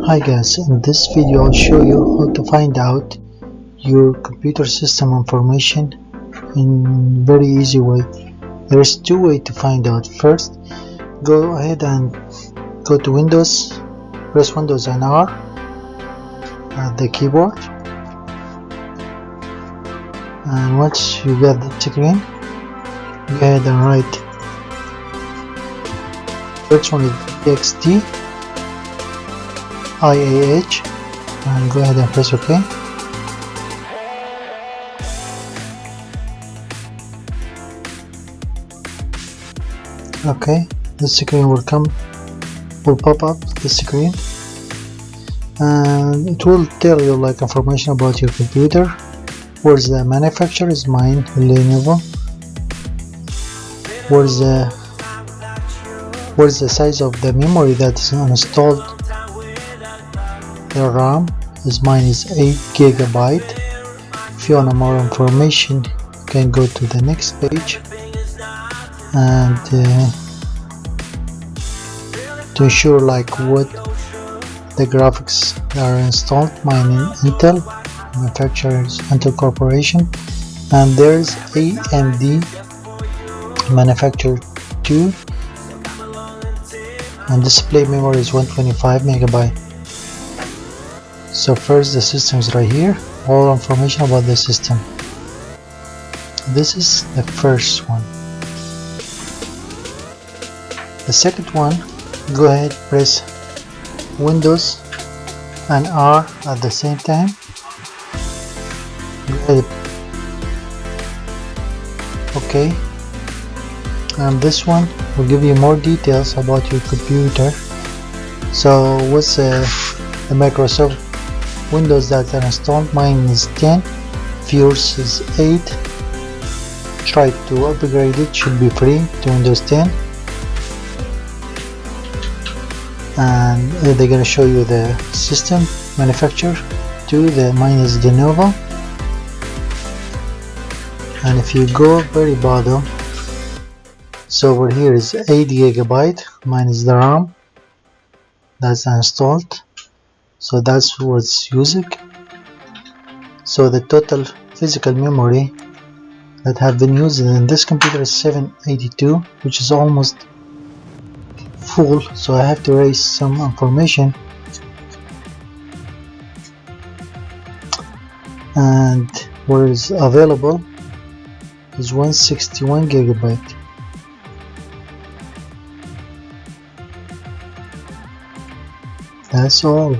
Hi guys, in this video I'll show you how to find out your computer system information in very easy way. There is two ways to find out. First, go ahead and go to Windows, press Windows and R at the keyboard, and once you get the screen, go ahead and write first one is txt IAH and go ahead and press OK. Okay, the screen will pop up the screen, and it will tell you like information about your computer. Where's the manufacturer? Is mine Lenovo. Where's the size of the memory that is installed? The RAM is mine is 8 GB. If you want more information, you can go to the next page, and to ensure like what the graphics are installed, mine in Intel, manufacturers Intel Corporation, and there's AMD manufacturer 2, and display memory is 125 MB. So first, the system is right here, all information about the system. This is the first one. The second one, go ahead, press Windows and R at the same time. Go ahead. Okay, and this one will give you more details about your computer. So what's the Microsoft Windows that are installed? Mine is 10, yours is 8. Try to upgrade it, should be free to Windows 10. And they're gonna show you the system manufacturer to the mine is Lenovo. And if you go very bottom, so over here is 8 GB, mine is the RAM that's installed, so that's what's using. So the total physical memory that have been used in this computer is 782, which is almost full, so I have to erase some information. And what is available is 161 GB. That's all.